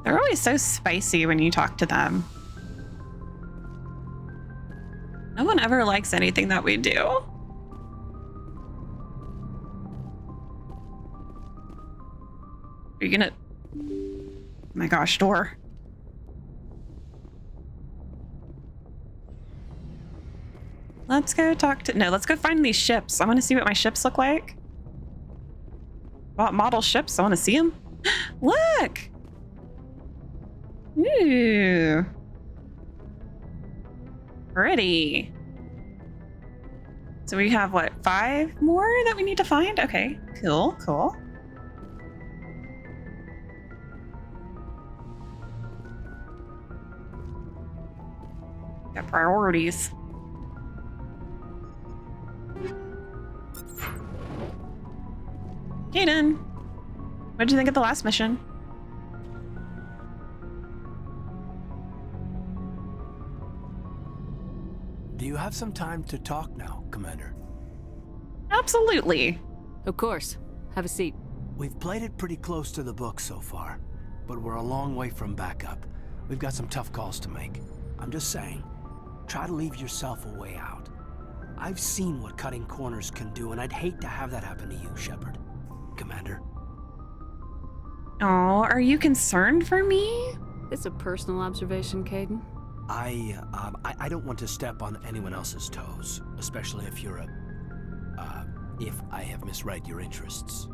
They're always so spicy when you talk to them. No one ever likes anything that we do. Are you gonna... Oh my gosh, door. Let's go talk to... No, let's go find these ships. I want to see what my ships look like. What model ships? I want to see them. Look! Ooh. Pretty. So we have, what, 5 more that we need to find? Okay, cool, cool. Got priorities. Kaden, what did you think of the last mission? Do you have some time to talk now, Commander? Absolutely. Of course. Have a seat. We've played it pretty close to the book so far, but we're a long way from backup. We've got some tough calls to make. I'm just saying, try to leave yourself a way out. I've seen what cutting corners can do, and I'd hate to have that happen to you, Sheppard. Commander. Oh, are you concerned for me? It's a personal observation, Caden. I don't want to step on anyone else's toes, especially if you're if I have misread your interests.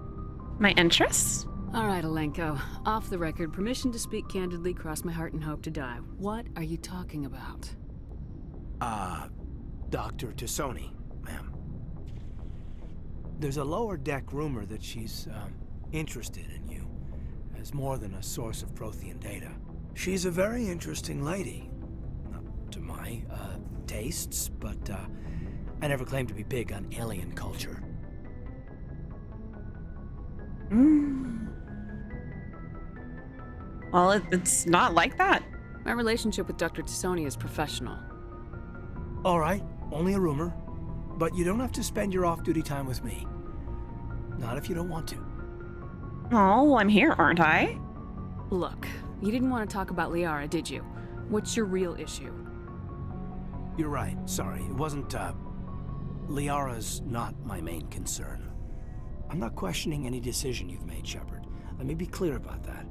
My interests? All right, Alenko. Off the record, permission to speak candidly, cross my heart and hope to die. What are you talking about? Dr. Tassoni, ma'am. There's a lower deck rumor that she's, interested in you as more than a source of Prothean data. She's a very interesting lady. Not to my, tastes, but, I never claimed to be big on alien culture. Well, it's not like that. My relationship with Dr. Tassoni is professional. All right, only a rumor, but you don't have to spend your off-duty time with me. Not if you don't want to. Oh, well, I'm here, aren't I? Look, you didn't want to talk about Liara, did you? What's your real issue? You're right, sorry. It wasn't, Liara's not my main concern. I'm not questioning any decision you've made, Sheppard. Let me be clear about that.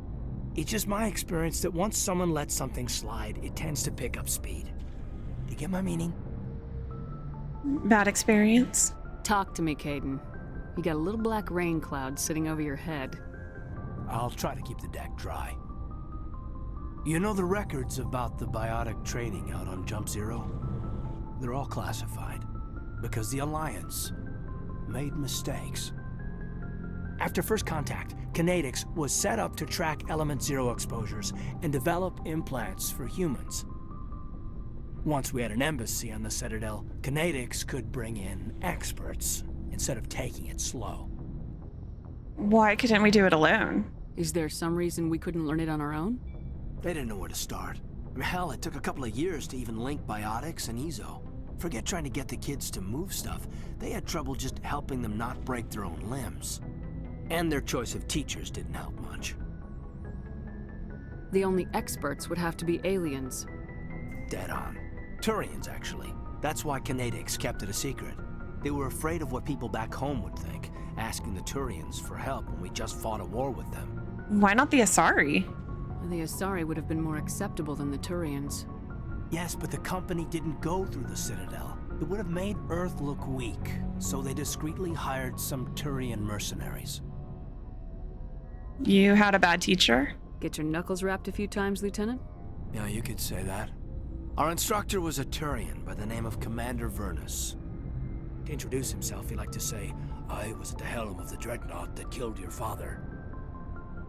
It's just my experience that once someone lets something slide, it tends to pick up speed. You get my meaning? Bad experience. Talk to me, Caden. You got a little black rain cloud sitting over your head. I'll try to keep the deck dry. You know the records about the biotic training out on Jump Zero? They're all classified, because the Alliance made mistakes. After first contact, Kinetics was set up to track Element Zero exposures and develop implants for humans. Once we had an embassy on the Citadel, Kinetics could bring in experts instead of taking it slow. Why couldn't we do it alone? Is there some reason we couldn't learn it on our own? They didn't know where to start. I mean, hell, it took a couple of years to even link biotics and Ezo. Forget trying to get the kids to move stuff. They had trouble just helping them not break their own limbs. And their choice of teachers didn't help much. The only experts would have to be aliens. Dead on. Turians, actually. That's why Kinetics kept it a secret. They were afraid of what people back home would think, asking the Turians for help when we just fought a war with them. Why not the Asari? The Asari would have been more acceptable than the Turians. Yes, but the company didn't go through the Citadel. It would have made Earth look weak, so they discreetly hired some Turian mercenaries. You had a bad teacher? Get your knuckles rapped a few times, Lieutenant? Yeah, you could say that. Our instructor was a Turian by the name of Commander Vernus. To introduce himself, he liked to say, "I was at the helm of the dreadnought that killed your father."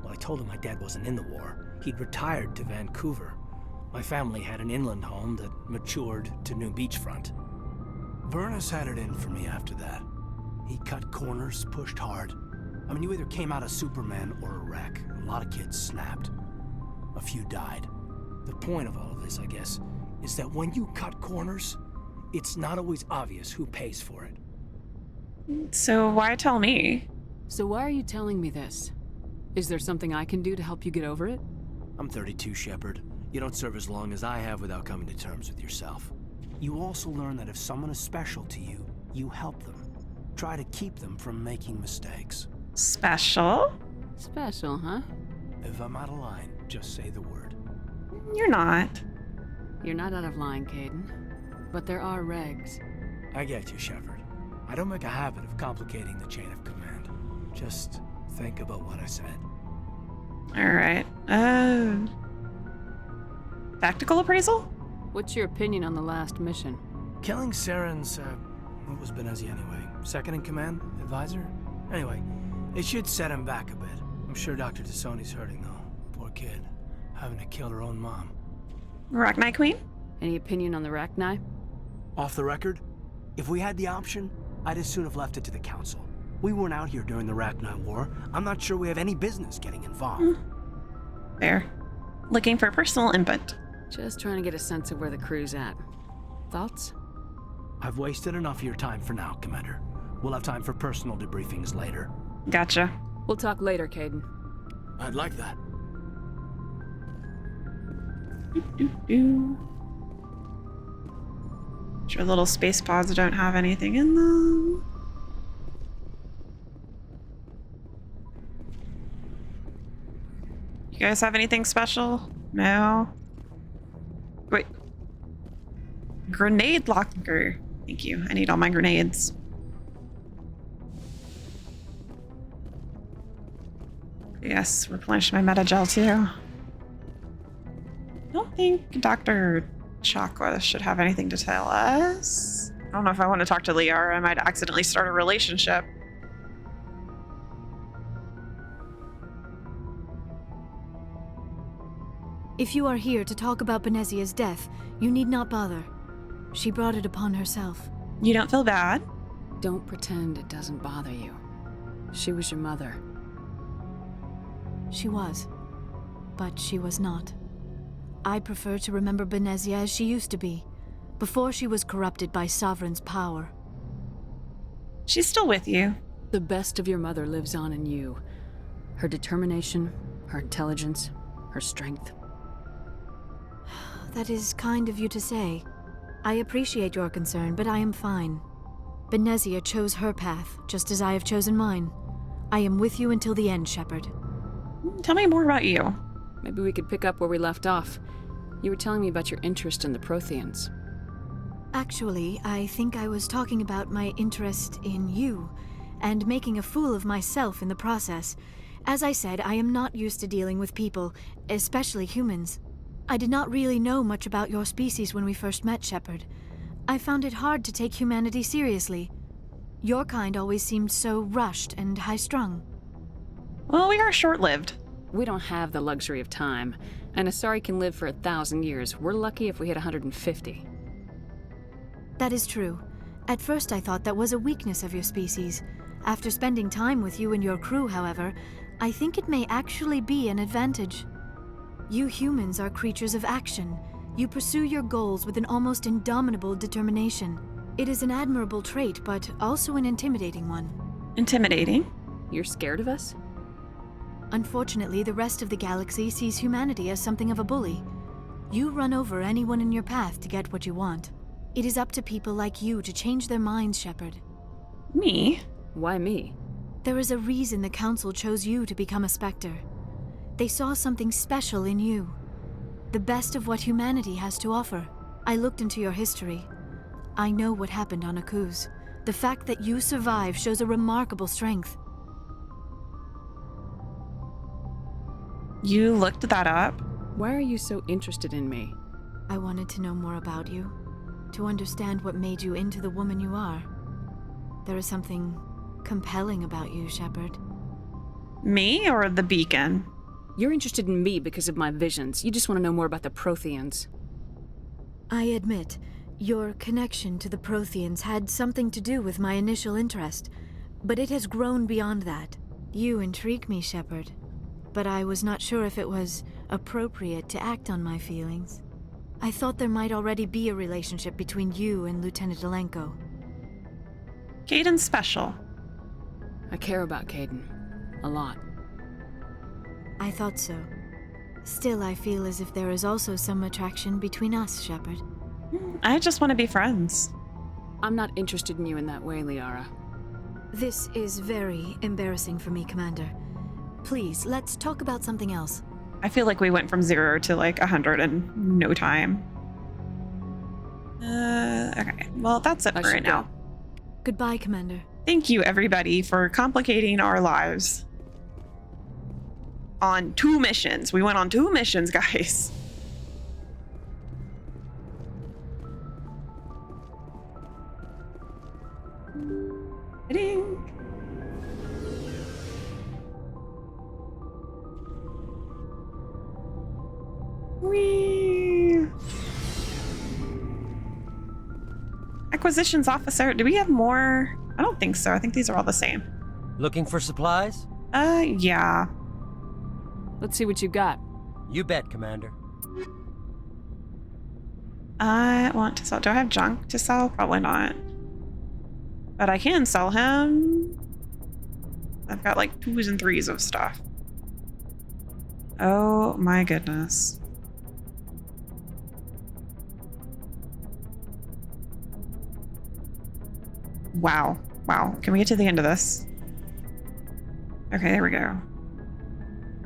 Well, I told him my dad wasn't in the war. He'd retired to Vancouver. My family had an inland home that matured to New Beachfront. Vernus had it in for me after that. He cut corners, pushed hard. I mean, you either came out a Superman or a wreck. A lot of kids snapped. A few died. The point of all of this, I guess, is that when you cut corners, it's not always obvious who pays for it. So why tell me? So why are you telling me this? Is there something I can do to help you get over it? I'm 32, Sheppard. You don't serve as long as I have without coming to terms with yourself. You also learn that if someone is special to you, you help them. Try to keep them from making mistakes. Special? Special, huh? If I'm out of line, just say the word. You're not. You're not out of line, Caden. But there are regs. I get you, Sheppard. I don't make a habit of complicating the chain of command. Just think about what I said. Alright. Tactical appraisal? What's your opinion on the last mission? Killing Saren's, what was Benezi anyway? Second in command? Advisor? Anyway, it should set him back a bit. I'm sure Dr. Tassoni's hurting, though. Poor kid. Having to kill her own mom. Rachni Queen? Any opinion on the Rachni? Off the record, if we had the option, I'd as soon have left it to the Council. We weren't out here during the Rachni War. I'm not sure we have any business getting involved. Fair. Looking for personal input. Just trying to get a sense of where the crew's at. Thoughts? I've wasted enough of your time for now, Commander. We'll have time for personal debriefings later. Gotcha. We'll talk later, Caden. I'd like that. Sure, little space pods don't have anything in them. You guys have anything special? No? Wait. Grenade locker. Thank you. I need all my grenades. Yes, replenish my meta gel too. I don't think Dr. Chakwa should have anything to tell us. I don't know if I want to talk to Liara. I might accidentally start a relationship. If you are here to talk about Benezia's death, you need not bother. She brought it upon herself. You don't feel bad? Don't pretend it doesn't bother you. She was your mother. She was. But she was not. I prefer to remember Benezia as she used to be, before she was corrupted by Sovereign's power. She's still with you. The best of your mother lives on in you. Her determination, her intelligence, her strength. That is kind of you to say. I appreciate your concern, but I am fine. Benezia chose her path, just as I have chosen mine. I am with you until the end, Sheppard. Tell me more about you. Maybe we could pick up where we left off. You were telling me about your interest in the Protheans. Actually, I think I was talking about my interest in you, and making a fool of myself in the process. As I said, I am not used to dealing with people, especially humans. I did not really know much about your species when we first met, Sheppard. I found it hard to take humanity seriously. Your kind always seemed so rushed and high-strung. Well, we are short-lived. We don't have the luxury of time, and Asari can live for 1,000 years. We're lucky if we hit 150. That is true. At first I thought that was a weakness of your species. After spending time with you and your crew, however, I think it may actually be an advantage. You humans are creatures of action. You pursue your goals with an almost indomitable determination. It is an admirable trait, but also an intimidating one. Intimidating? You're scared of us? Unfortunately, the rest of the galaxy sees humanity as something of a bully. You run over anyone in your path to get what you want. It is up to people like you to change their minds, Sheppard. Me? Why me? There is a reason the Council chose you to become a Spectre. They saw something special in you. The best of what humanity has to offer. I looked into your history. I know what happened on Akuz. The fact that you survived shows a remarkable strength. You looked that up? Why are you so interested in me? I wanted to know more about you, to understand what made you into the woman you are. There is something compelling about you, Sheppard. Me or the beacon? You're interested in me because of my visions. You just want to know more about the Protheans. I admit, your connection to the Protheans had something to do with my initial interest, but it has grown beyond that. You intrigue me, Sheppard, but I was not sure if it was appropriate to act on my feelings. I thought there might already be a relationship between you and Lieutenant Alenko. Caden's special. I care about Caden. A lot. I thought so. Still, I feel as if there is also some attraction between us, Sheppard. I just want to be friends. I'm not interested in you in that way, Liara. This is very embarrassing for me, Commander. Please, let's talk about something else. I feel like we went from 0 to like 100 in no time. Okay, well, that's it for right now. Goodbye, Commander. Thank you, everybody, for complicating our lives. On 2 missions. We went on 2 missions, guys. Ding. Whee. Acquisitions officer. Do we have more? I don't think so. I think these are all the same. Looking for supplies? Yeah. Let's see what you got. You bet, Commander. I want to sell. Do I have junk to sell? Probably not. But I can sell him. I've got like 2s and 3s of stuff. Oh my goodness. Wow. Wow. Can we get to the end of this? Okay, there we go.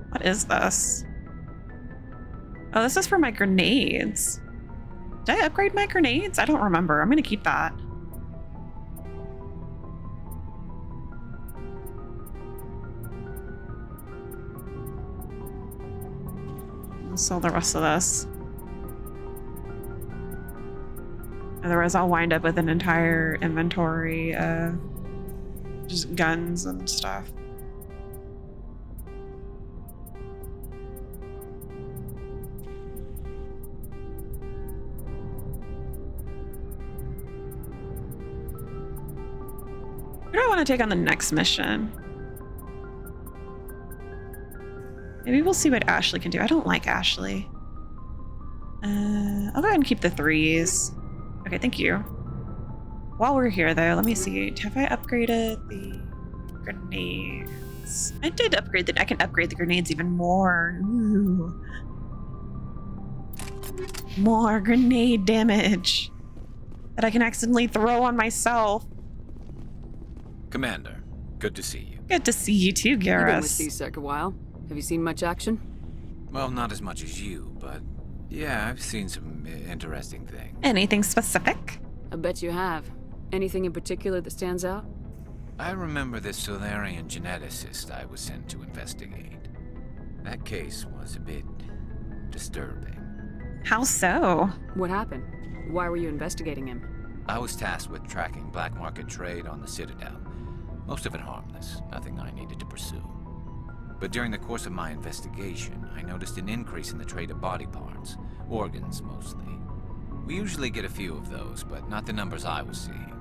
What is this? Oh, this is for my grenades. Did I upgrade my grenades? I don't remember. I'm gonna keep that. I'll sell the rest of this. Otherwise, I'll wind up with an entire inventory of just guns and stuff. Who do I want to take on the next mission? Maybe we'll see what Ashley can do. I don't like Ashley. I'll go ahead and keep the 3s. Okay, thank you. While we're here, though, let me see. Have I upgraded the grenades? I did upgrade the... I can upgrade the grenades even more. Ooh. More grenade damage that I can accidentally throw on myself. Commander, good to see you. Good to see you too, You've been with Garrus. C-Sec a while. Have you seen much action? Well, not as much as you, but yeah, I've seen some interesting things. Anything specific? I bet you have. Anything in particular that stands out? I remember this Solarian geneticist I was sent to investigate. That case was a bit disturbing. How so? What happened? Why were you investigating him? I was tasked with tracking black market trade on the Citadel. Most of it harmless, nothing I needed to pursue. But during the course of my investigation, I noticed an increase in the trade of body parts, organs mostly. We usually get a few of those, but not the numbers I was seeing.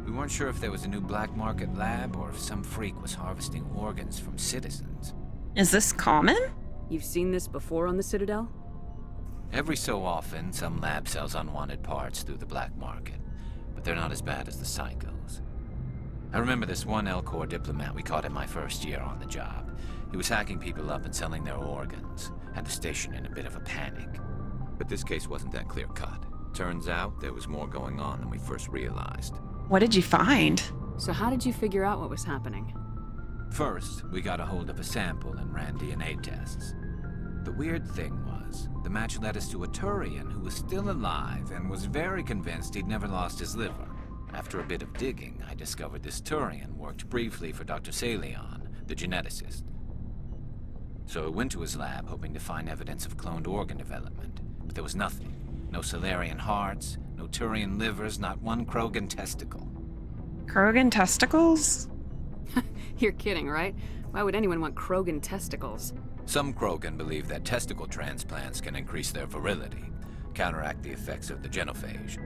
We weren't sure if there was a new black market lab or if some freak was harvesting organs from citizens. Is this common? You've seen this before on the Citadel? Every so often, some lab sells unwanted parts through the black market, but they're not as bad as the psychos. I remember this one L-Corps diplomat we caught in my first year on the job. He was hacking people up and selling their organs, had the station in a bit of a panic. But this case wasn't that clear-cut. Turns out there was more going on than we first realized. What did you find? So how did you figure out what was happening? First, we got a hold of a sample and ran DNA tests. The weird thing was, the match led us to a Turian who was still alive and was very convinced he'd never lost his liver. After a bit of digging, I discovered this Turian worked briefly for Dr. Salion, the geneticist. So I went to his lab hoping to find evidence of cloned organ development, but there was nothing. No Solarian hearts, no Turian livers, not one Krogan testicle. Krogan testicles? You're kidding, right? Why would anyone want Krogan testicles? Some Krogan believe that testicle transplants can increase their virility, counteract the effects of the genophage.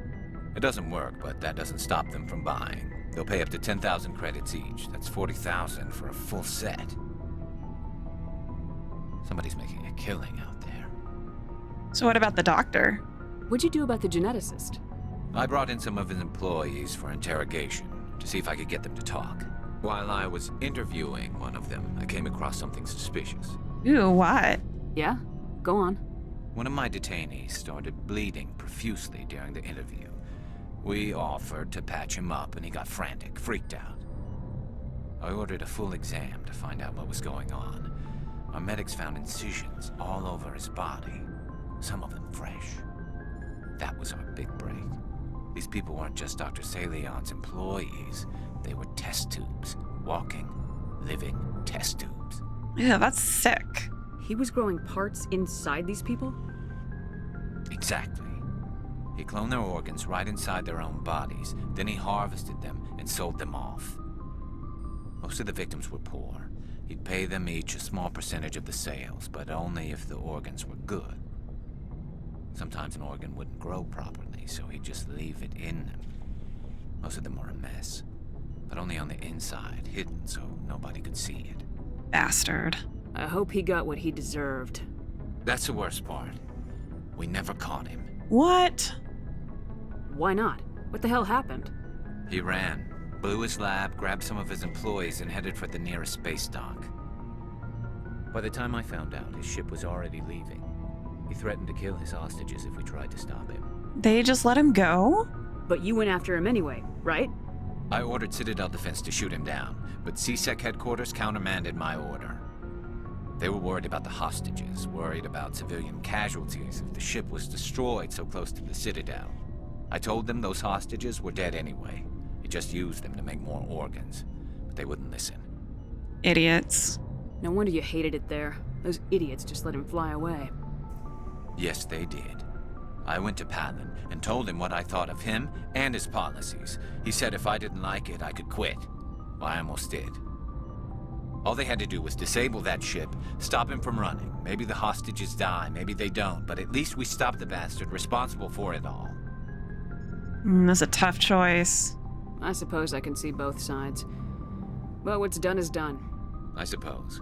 It doesn't work, but that doesn't stop them from buying. They'll pay up to 10,000 credits each. That's 40,000 for a full set. Somebody's making a killing out there. So what about the doctor? What'd you do about the geneticist? I brought in some of his employees for interrogation to see if I could get them to talk. While I was interviewing one of them, I came across something suspicious. Ooh, what? Yeah? Go on. One of my detainees started bleeding profusely during the interview. We offered to patch him up and he got frantic, freaked out. I ordered a full exam to find out what was going on. Our medics found incisions all over his body, some of them fresh. That was our big break. These people weren't just Dr. Salion's employees. They were test tubes. Walking, living test tubes. Yeah, that's sick. He was growing parts inside these people? Exactly. He cloned their organs right inside their own bodies. Then he harvested them and sold them off. Most of the victims were poor. He'd pay them each a small percentage of the sales, but only if the organs were good. Sometimes an organ wouldn't grow properly, so he'd just leave it in them. Most of them were a mess, but only on the inside, hidden so nobody could see it. Bastard. I hope he got what he deserved. That's the worst part. We never caught him. What? Why not? What the hell happened? He ran, blew his lab, grabbed some of his employees, and headed for the nearest space dock. By the time I found out, his ship was already leaving. He threatened to kill his hostages if we tried to stop him. They just let him go? But you went after him anyway, right? I ordered Citadel Defense to shoot him down, but CSEC headquarters countermanded my order. They were worried about the hostages, worried about civilian casualties if the ship was destroyed so close to the Citadel. I told them those hostages were dead anyway. He just used them to make more organs, but they wouldn't listen. Idiots. No wonder you hated it there. Those idiots just let him fly away. Yes, they did. I went to Palin and told him what I thought of him and his policies. He said if I didn't like it, I could quit. Well, I almost did. All they had to do was disable that ship, stop him from running. Maybe the hostages die, maybe they don't, but at least we stopped the bastard responsible for it all. That's a tough choice. I suppose I can see both sides. But what's done is done. I suppose.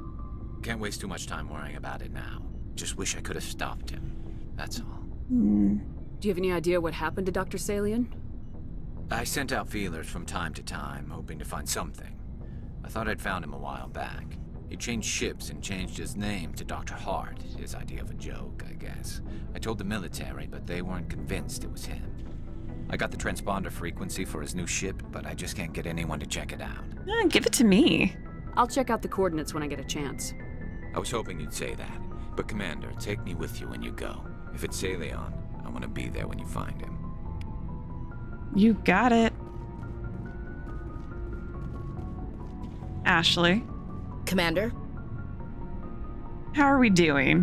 Can't waste too much time worrying about it now. Just wish I could have stopped him. That's all. Do you have any idea what happened to Dr. Salion? I sent out feelers from time to time, hoping to find something. I thought I'd found him a while back. He changed ships and changed his name to Dr. Hart, his idea of a joke, I guess. I told the military, but they weren't convinced it was him. I got the transponder frequency for his new ship, but I just can't get anyone to check it out. Give it to me. I'll check out the coordinates when I get a chance. I was hoping you'd say that. But Commander, take me with you when you go. If it's Salion, I want to be there when you find him. You got it. Ashley, Commander? how are we doing?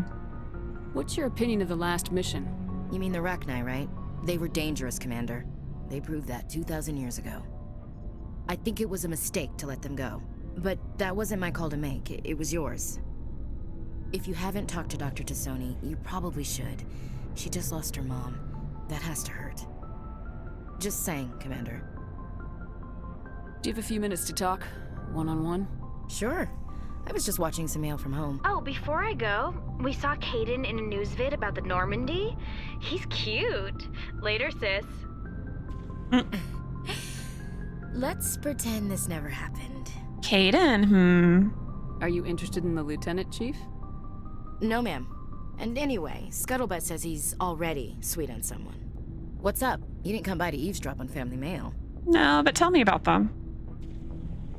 What's your opinion of the last mission? You mean the Rachni, right? They were dangerous, Commander. They proved that 2,000 years ago. I think it was a mistake to let them go. But that wasn't my call to make. It was yours. If you haven't talked to Dr. Tassoni, you probably should. She just lost her mom. That has to hurt. Just saying, Commander. Do you have a few minutes to talk? One-on-one? Sure. I was just watching some mail from home. Oh, before I go, we saw Caden in a news vid about the Normandy. He's cute. Later, sis. Let's pretend this never happened. Caden, Are you interested in the Lieutenant, Chief? No, ma'am. And anyway, Scuttlebutt says he's already sweet on someone. What's up? You didn't come by to eavesdrop on family mail. No, but tell me about them.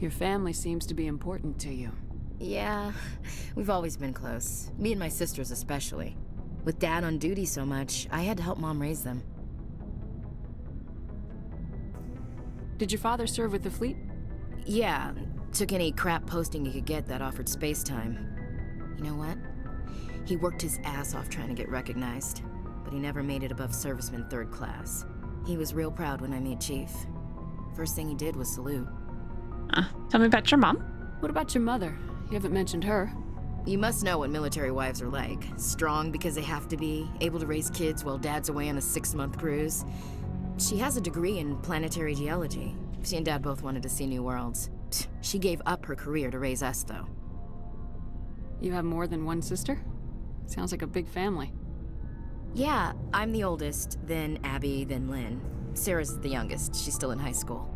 Your family seems to be important to you. Yeah, we've always been close. Me and my sisters especially. With Dad on duty so much, I had to help Mom raise them. Did your father serve with the fleet? Yeah, took any crap posting he could get that offered space time. You know what? He worked his ass off trying to get recognized, but he never made it above serviceman 3rd class. He was real proud when I met Chief. First thing he did was salute. Tell me about your mom. What about your mother? You haven't mentioned her. You must know what military wives are like. Strong because they have to be, able to raise kids while Dad's away on a 6-month cruise. She has a degree in planetary geology. She and Dad both wanted to see new worlds. She gave up her career to raise us, though. You have more than one sister? Sounds like a big family. Yeah, I'm the oldest, then Abby, then Lynn. Sarah's the youngest. She's still in high school.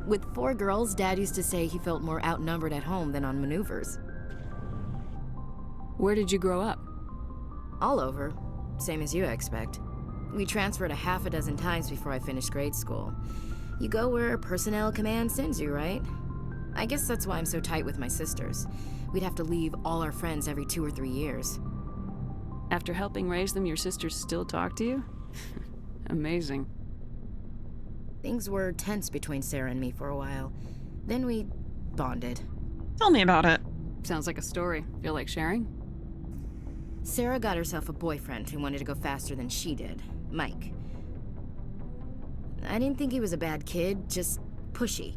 With 4 girls, Dad used to say he felt more outnumbered at home than on maneuvers. Where did you grow up? All over. Same as you, I expect. We transferred a half a dozen times before I finished grade school. You go where personnel command sends you, right? I guess that's why I'm so tight with my sisters. We'd have to leave all our friends every 2 or 3 years. After helping raise them, your sisters still talk to you? Amazing. Things were tense between Sarah and me for a while. Then we bonded. Tell me about it. Sounds like a story. Feel like sharing? Sarah got herself a boyfriend who wanted to go faster than she did, Mike. I didn't think he was a bad kid, just pushy.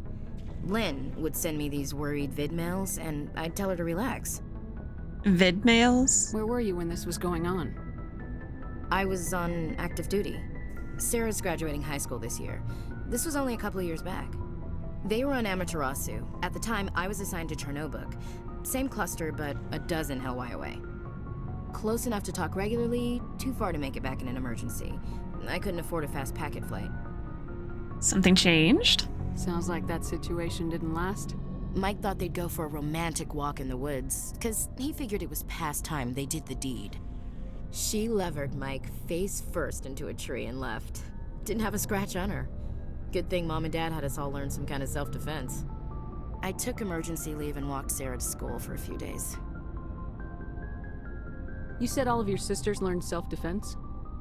Lynn would send me these worried vid mails, and I'd tell her to relax. Vid mails? Where were you when this was going on? I was on active duty. Sarah's graduating high school this year. This was only a couple of years back. They were on Amaterasu. At the time, I was assigned to Chernobog. Same cluster, but a dozen LY away. Close enough to talk regularly, too far to make it back in an emergency. I couldn't afford a fast packet flight. Something changed? Sounds like that situation didn't last. Mike thought they'd go for a romantic walk in the woods, because he figured it was past time they did the deed. She levered Mike face first into a tree and left. Didn't have a scratch on her. Good thing Mom and Dad had us all learn some kind of self-defense. I took emergency leave and walked Sarah to school for a few days. You said all of your sisters learned self-defense?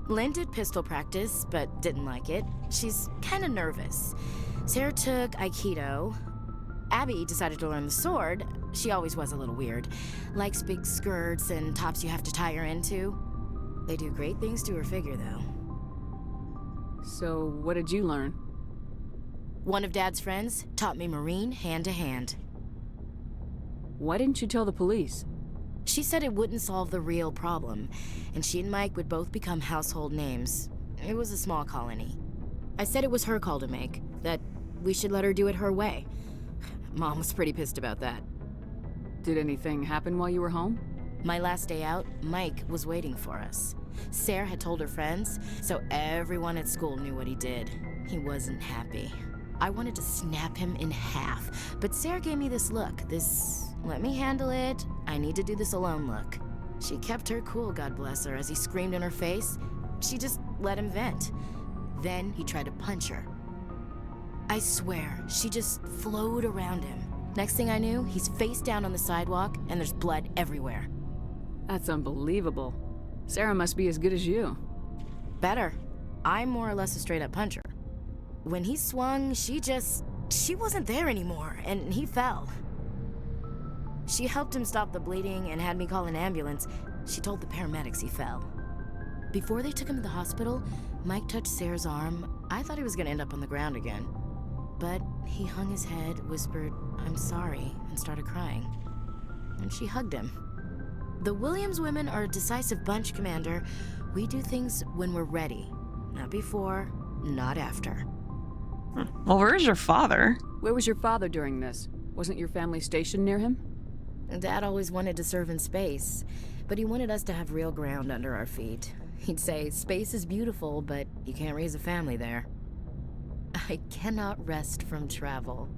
Lynn did pistol practice, but didn't like it. She's kind of nervous. Sarah took Aikido. Abby decided to learn the sword. She always was a little weird. Likes big skirts and tops you have to tie her into. They do great things to her figure, though. So, what did you learn? One of Dad's friends taught me Marine hand-to-hand. Why didn't you tell the police? She said it wouldn't solve the real problem, and she and Mike would both become household names. It was a small colony. I said it was her call to make, that we should let her do it her way. Mom was pretty pissed about that. Did anything happen while you were home? My last day out, Mike was waiting for us. Sarah had told her friends, so everyone at school knew what he did. He wasn't happy. I wanted to snap him in half, but Sarah gave me this look, this let me handle it, I need to do this alone look. She kept her cool, God bless her, as he screamed in her face. She just let him vent. Then he tried to punch her. I swear, she just flowed around him. Next thing I knew, he's face down on the sidewalk, and there's blood everywhere. That's unbelievable. Sarah must be as good as you. Better. I'm more or less a straight-up puncher. When he swung, she wasn't there anymore, and he fell. She helped him stop the bleeding and had me call an ambulance. She told the paramedics he fell. Before they took him to the hospital, Mike touched Sarah's arm. I thought he was gonna end up on the ground again. But he hung his head, whispered, "I'm sorry," and started crying. And she hugged him. The Williams women are a decisive bunch, Commander. We do things when we're ready. Not before, not after. Well, where's your father? Where was your father during this? Wasn't your family stationed near him? Dad always wanted to serve in space, but he wanted us to have real ground under our feet. He'd say, space is beautiful, but you can't raise a family there. I cannot rest from travel.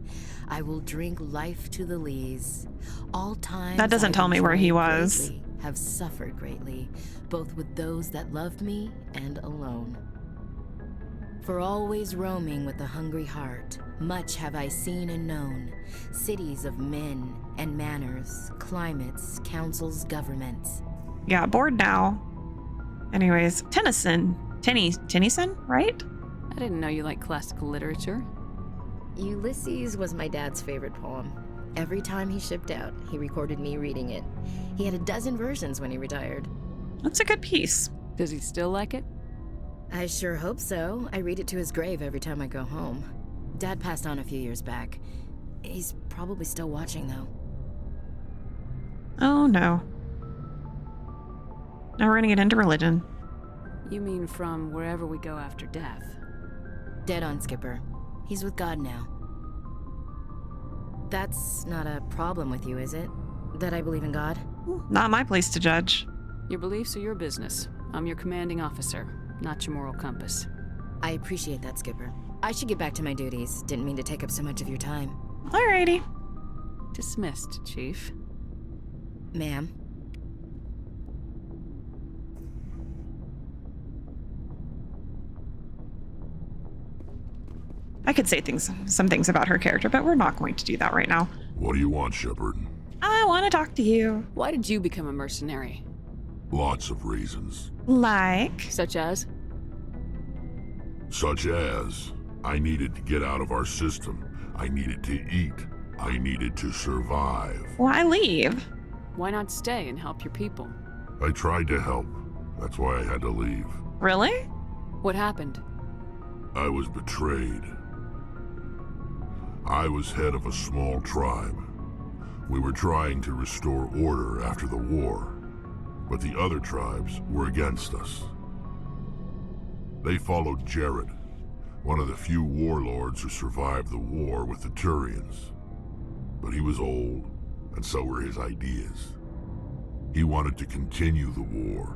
I will drink life to the lees. All times That doesn't tell me where he was. greatly, have suffered greatly, both with those that loved me and alone. For always roaming with a hungry heart, much have I seen and known, cities of men and manners, climates, councils, governments. Yeah, bored now. Anyways, Tennyson, right? I didn't know you liked classical literature. Ulysses was my dad's favorite poem. Every time he shipped out, he recorded me reading it. He had a dozen versions when he retired. That's a good piece. Does he still like it? I sure hope so. I read it to his grave every time I go home. Dad passed on a few years back. He's probably still watching, though. Oh no. Now we're gonna get into religion. You mean from wherever we go after death? Dead on, Skipper. He's with God now. That's not a problem with you, is it? That I believe in God? Not my place to judge. Your beliefs are your business. I'm your commanding officer, not your moral compass. I appreciate that, Skipper. I should get back to my duties. Didn't mean to take up so much of your time. Alrighty. Dismissed, Chief. Ma'am? I could say some things about her character, but we're not going to do that right now. What do you want, Sheppard? I want to talk to you. Why did you become a mercenary? Lots of reasons. Like? Such as? Such as, I needed to get out of our system. I needed to eat. I needed to survive. Why leave? Why not stay and help your people? I tried to help. That's why I had to leave. Really? What happened? I was betrayed. I was head of a small tribe. We were trying to restore order after the war, but the other tribes were against us. They followed Jared, one of the few warlords who survived the war with the Turians. But he was old, and so were his ideas. He wanted to continue the war.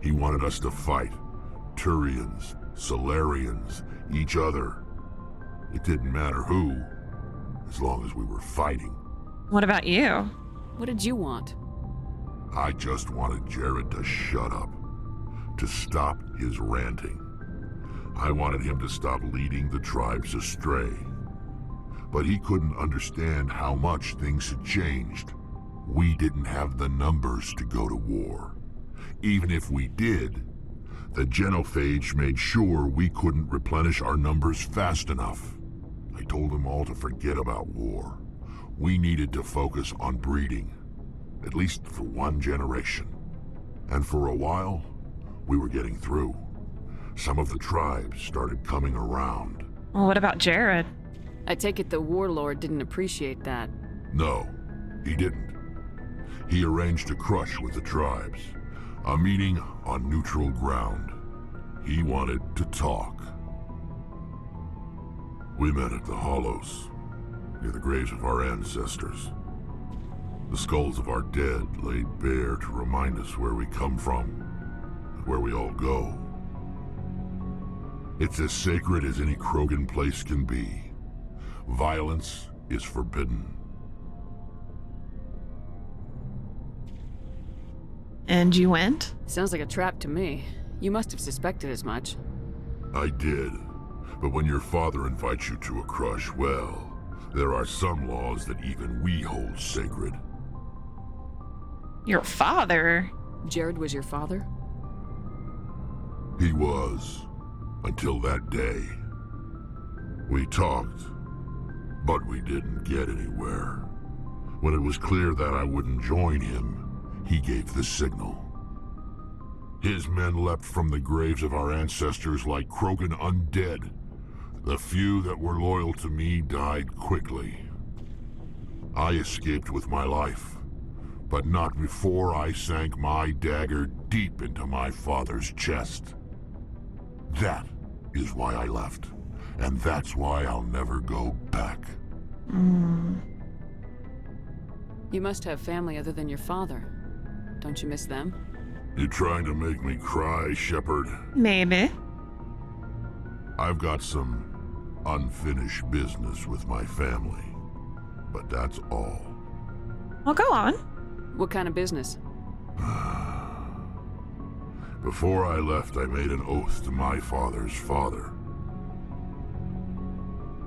He wanted us to fight. Turians, Solarians, each other. It didn't matter who, as long as we were fighting. What about you? What did you want? I just wanted Jared to shut up, to stop his ranting. I wanted him to stop leading the tribes astray. But he couldn't understand how much things had changed. We didn't have the numbers to go to war. Even if we did, the genophage made sure we couldn't replenish our numbers fast enough. I told them all to forget about war. We needed to focus on breeding, at least for one generation. And for a while, we were getting through. Some of the tribes started coming around. Well, what about Jared? I take it the warlord didn't appreciate that. No, he didn't. He arranged a crush with the tribes, a meeting on neutral ground. He wanted to talk. We met at the Hollows, near the graves of our ancestors. The skulls of our dead laid bare to remind us where we come from and where we all go. It's as sacred as any Krogan place can be. Violence is forbidden. And you went? Sounds like a trap to me. You must have suspected as much. I did. But when your father invites you to a crush, well, there are some laws that even we hold sacred. Your father? Jared was your father? He was, until that day. We talked, but we didn't get anywhere. When it was clear that I wouldn't join him, he gave the signal. His men leapt from the graves of our ancestors like Krogan undead. The few that were loyal to me died quickly. I escaped with my life, but not before I sank my dagger deep into my father's chest. That is why I left, and that's why I'll never go back. You must have family other than your father. Don't you miss them? You trying to make me cry, Sheppard? Maybe. I've got some unfinished business with my family, but that's all. Well, go on. What kind of business? Before I left, I made an oath to my father's father.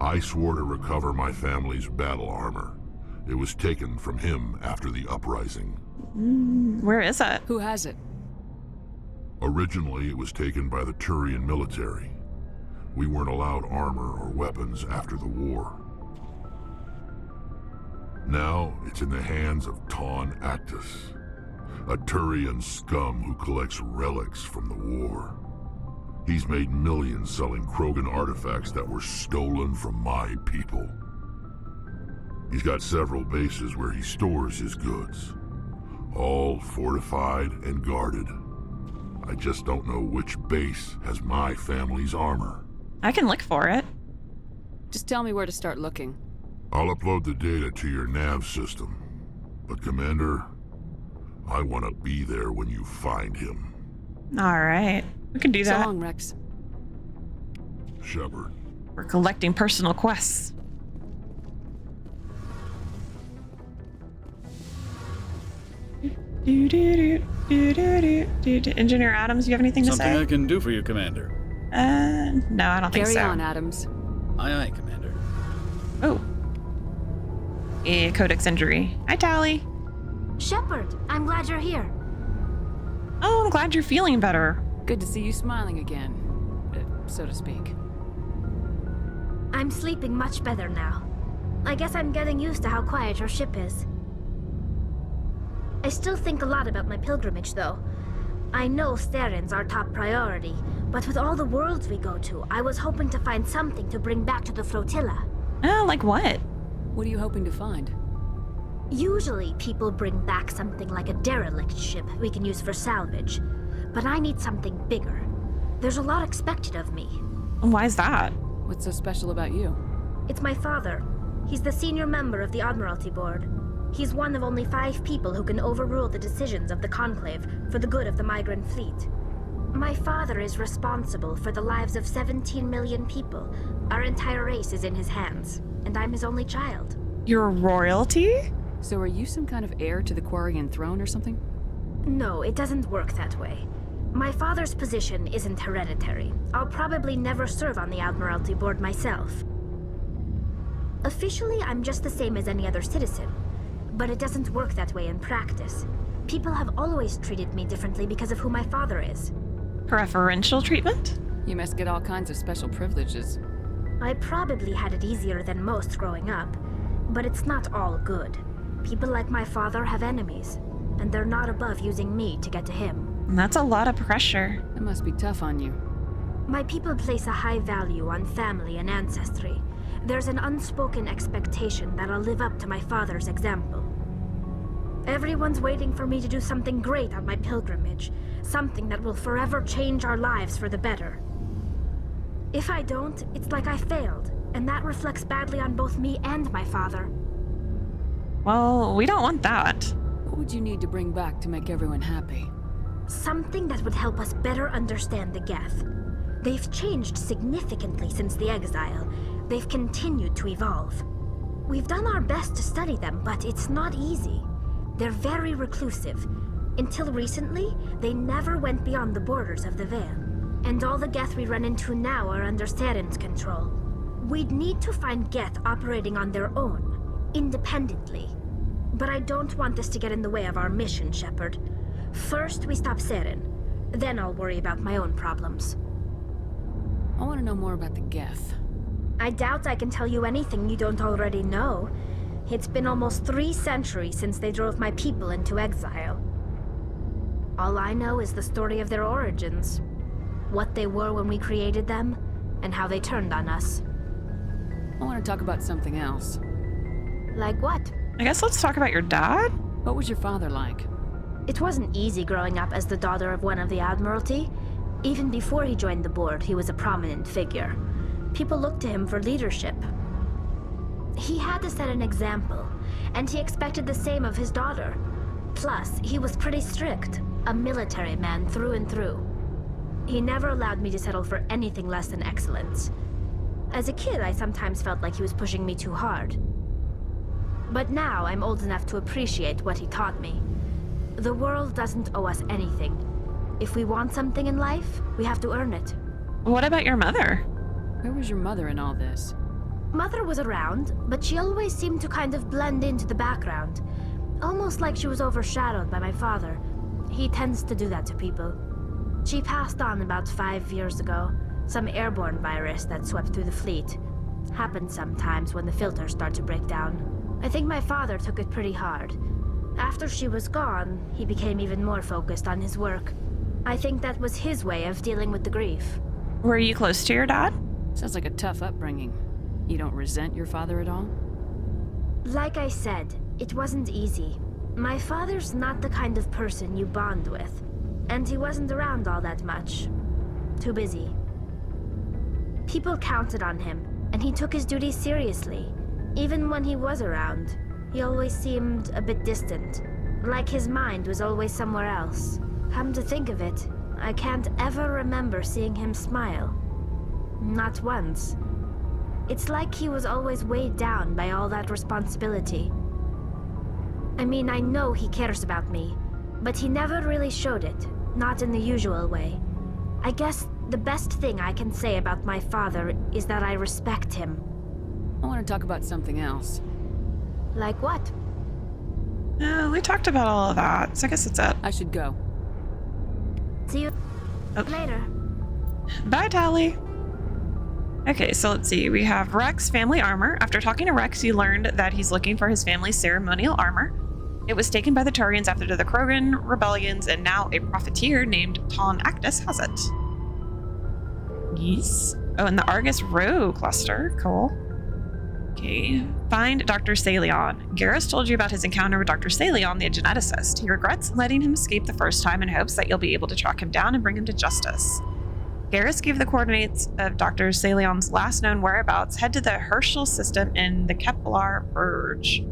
I swore to recover my family's battle armor. It was taken from him after the uprising. Where is it? Who has it? Originally, it was taken by the Turian military. We weren't allowed armor or weapons after the war. Now, it's in the hands of Ton Actus, a Turian scum who collects relics from the war. He's made millions selling Krogan artifacts that were stolen from my people. He's got several bases where he stores his goods, all fortified and guarded. I just don't know which base has my family's armor. I can look for it. Just tell me where to start looking. I'll upload the data to your nav system. But Commander, I want to be there when you find him. All right. We can do So that. long, Rex. Sheppard. We're collecting personal quests. Engineer Adams, you have anything to Something say? I can do for you, Commander. No, I don't think Carry so. on, Adams. Aye, aye, Commander. Oh. A codex injury. Hi, Tally. Sheppard, I'm glad you're here. Oh, I'm glad you're feeling better. Good to see you smiling again, so to speak. I'm sleeping much better now. I guess I'm getting used to how quiet your ship is. I still think a lot about my pilgrimage, though. I know Staren's our top priority, but with all the worlds we go to, I was hoping to find something to bring back to the flotilla. Like what? What are you hoping to find? Usually, people bring back something like a derelict ship we can use for salvage. But I need something bigger. There's a lot expected of me. Why is that? What's so special about you? It's my father. He's the senior member of the Admiralty Board. He's one of only 5 people who can overrule the decisions of the Conclave for the good of the migrant fleet. My father is responsible for the lives of 17 million people. Our entire race is in his hands, and I'm his only child. You're royalty? So are you some kind of heir to the Quarian throne or something? No, it doesn't work that way. My father's position isn't hereditary. I'll probably never serve on the Admiralty Board myself. Officially, I'm just the same as any other citizen. But it doesn't work that way in practice. People have always treated me differently because of who my father is. Preferential treatment? You must get all kinds of special privileges. I probably had it easier than most growing up, but it's not all good. People like my father have enemies, and they're not above using me to get to him. That's a lot of pressure. It must be tough on you. My people place a high value on family and ancestry. There's an unspoken expectation that I'll live up to my father's example. Everyone's waiting for me to do something great on my pilgrimage, something that will forever change our lives for the better. If I don't, it's like I failed, and that reflects badly on both me and my father. Well, we don't want that. What would you need to bring back to make everyone happy? Something that would help us better understand the Geth. They've changed significantly since the exile. They've continued to evolve. We've done our best to study them, but it's not easy. They're very reclusive. Until recently, they never went beyond the borders of the Veil. And all the Geth we run into now are under Staren's control. We'd need to find Geth operating on their own, independently. But I don't want this to get in the way of our mission, Sheppard. First, we stop Staren. Then I'll worry about my own problems. I want to know more about the Geth. I doubt I can tell you anything you don't already know. It's been almost 3 centuries since they drove my people into exile. All I know is the story of their origins. What they were when we created them, and how they turned on us. I want to talk about something else. Like what? I guess let's talk about your dad? What was your father like? It wasn't easy growing up as the daughter of one of the Admiralty. Even before he joined the board, he was a prominent figure. People looked to him for leadership. He had to set an example, and he expected the same of his daughter. Plus, he was pretty strict, a military man through and through. He never allowed me to settle for anything less than excellence. As a kid, I sometimes felt like he was pushing me too hard. But now, I'm old enough to appreciate what he taught me. The world doesn't owe us anything. If we want something in life, we have to earn it. What about your mother? Where was your mother in all this? Mother was around, but she always seemed to kind of blend into the background. Almost like she was overshadowed by my father. He tends to do that to people. She passed on about 5 years ago. Some airborne virus that swept through the fleet. Happens sometimes when the filters start to break down. I think my father took it pretty hard. After she was gone, he became even more focused on his work. I think that was his way of dealing with the grief. Were you close to your dad? Sounds like a tough upbringing. You don't resent your father at all? Like I said, it wasn't easy. My father's not the kind of person you bond with. And he wasn't around all that much. Too busy. People counted on him, and he took his duties seriously. Even when he was around, he always seemed a bit distant. Like his mind was always somewhere else. Come to think of it, I can't ever remember seeing him smile. Not once. It's like he was always weighed down by all that responsibility. I mean, I know he cares about me, but he never really showed it, not in the usual way. I guess The best thing I can say about my father is that I respect him. I want to talk about something else. Like what? We talked about all of that, so I guess that's it. I should go. See you later. Bye, Tally. Okay, so let's see. We have Rex family armor. After talking to Rex, you learned that he's looking for his family's ceremonial armor. It was taken by the Turians after the Krogan rebellions, and now a profiteer named Ton Actus has it. Yes. Oh, and the Argus Row cluster. Cool. Okay. Find Dr. Salion. Garrus told you about his encounter with Dr. Salion, the geneticist. He regrets letting him escape the first time and hopes that you'll be able to track him down and bring him to justice. Garrus gave the coordinates of Dr. Salion's last known whereabouts. Head to the Herschel system in the Kepler Verge.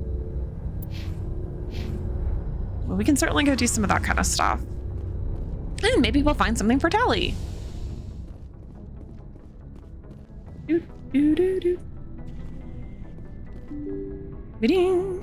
Well, we can certainly go do some of that kind of stuff. And maybe we'll find something for Tally. Do, do, do, do. Ba-ding.